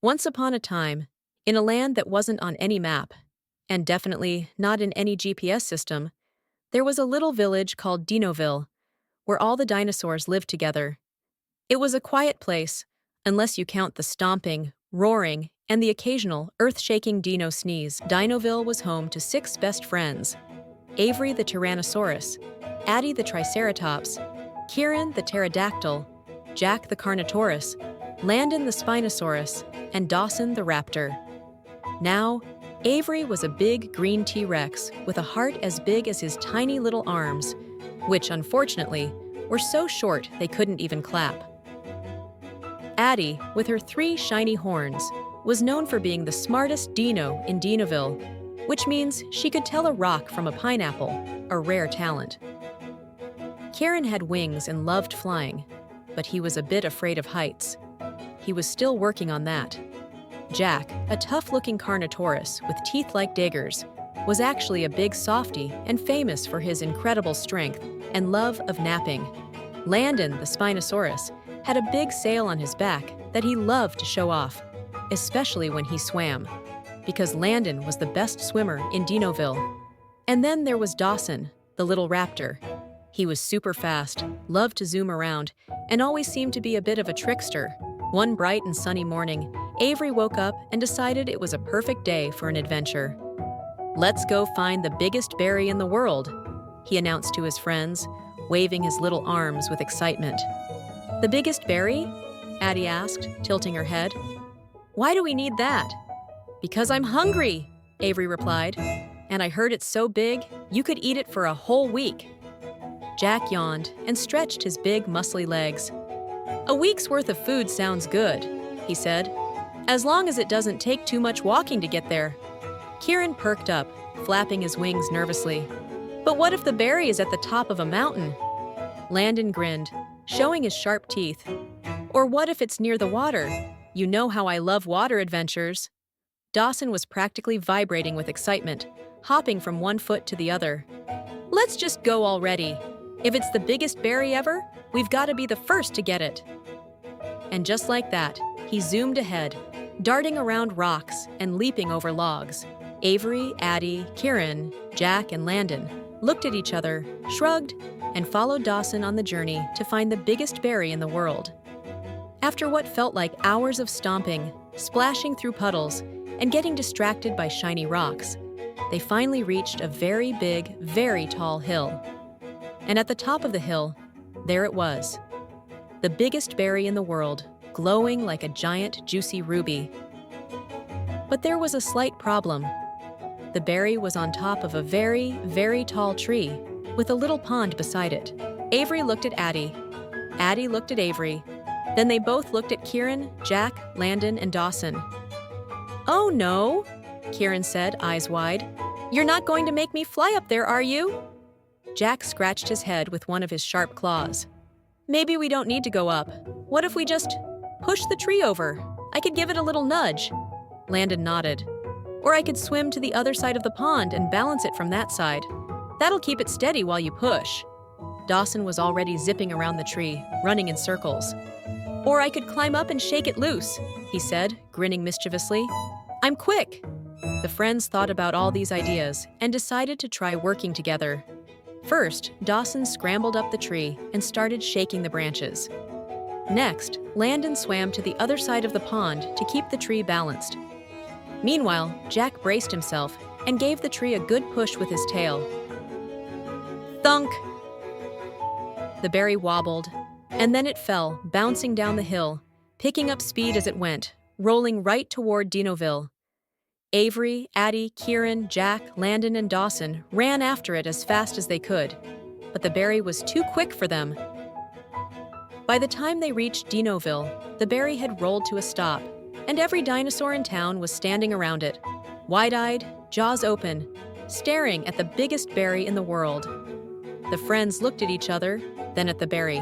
Once upon a time, in a land that wasn't on any map, and definitely not in any GPS system, there was a little village called Dinoville, where all the dinosaurs lived together. It was a quiet place, unless you count the stomping, roaring, and the occasional earth-shaking dino sneeze. Dinoville was home to 6 best friends: Avery the Tyrannosaurus, Addy the Triceratops, Kierran the Pterodactyl, Jack the Carnotaurus, Landon the Spinosaurus, and Dawson the Raptor. Now, Avery was a big green T-Rex with a heart as big as his tiny little arms, which, unfortunately, were so short they couldn't even clap. Addy, with her 3 shiny horns, was known for being the smartest dino in Dinoville, which means she could tell a rock from a pineapple, a rare talent. Kierran had wings and loved flying, but he was a bit afraid of heights. He was still working on that. Jack, a tough-looking Carnotaurus with teeth like daggers, was actually a big softy and famous for his incredible strength and love of napping. Landon the Spinosaurus had a big sail on his back that he loved to show off, especially when he swam, because Landon was the best swimmer in Dinoville. And then there was Dawson, the little raptor. He was super fast, loved to zoom around, and always seemed to be a bit of a trickster. One bright and sunny morning, Avery woke up and decided it was a perfect day for an adventure. "Let's go find the biggest berry in the world," he announced to his friends, waving his little arms with excitement. "The biggest berry?" Addy asked, tilting her head. "Why do we need that?" "Because I'm hungry," Avery replied. "And I heard it's so big, you could eat it for a whole week." Jack yawned and stretched his big, muscly legs. "A week's worth of food sounds good," he said, "as long as it doesn't take too much walking to get there." Kierran perked up, flapping his wings nervously. "But what if the berry is at the top of a mountain?" Landon grinned, showing his sharp teeth. "Or what if it's near the water? You know how I love water adventures." Dawson was practically vibrating with excitement, hopping from one foot to the other. "Let's just go already. If it's the biggest berry ever, we've got to be the first to get it." And just like that, he zoomed ahead, darting around rocks and leaping over logs. Avery, Addy, Kierran, Jack, and Landon looked at each other, shrugged, and followed Dawson on the journey to find the biggest berry in the world. After what felt like hours of stomping, splashing through puddles, and getting distracted by shiny rocks, they finally reached a very big, very tall hill. And at the top of the hill, there it was, the biggest berry in the world, glowing like a giant, juicy ruby. But there was a slight problem. The berry was on top of a very, very tall tree, with a little pond beside it. Avery looked at Addy. Addy looked at Avery. Then they both looked at Kierran, Jack, Landon, and Dawson. "Oh no," Kierran said, eyes wide. "You're not going to make me fly up there, are you?" Jack scratched his head with one of his sharp claws. "Maybe we don't need to go up. What if we just push the tree over? I could give it a little nudge." Landon nodded. "Or I could swim to the other side of the pond and balance it from that side. That'll keep it steady while you push." Dawson was already zipping around the tree, running in circles. "Or I could climb up and shake it loose," he said, grinning mischievously. "I'm quick." The friends thought about all these ideas and decided to try working together. First, Dawson scrambled up the tree and started shaking the branches. Next, Landon swam to the other side of the pond to keep the tree balanced. Meanwhile, Jack braced himself and gave the tree a good push with his tail. Thunk! The berry wobbled, and then it fell, bouncing down the hill, picking up speed as it went, rolling right toward Dinoville. Avery, Addy, Kierran, Jack, Landon, and Dawson ran after it as fast as they could, but the berry was too quick for them. By the time they reached Dinoville, the berry had rolled to a stop, and every dinosaur in town was standing around it, wide-eyed, jaws open, staring at the biggest berry in the world. The friends looked at each other, then at the berry.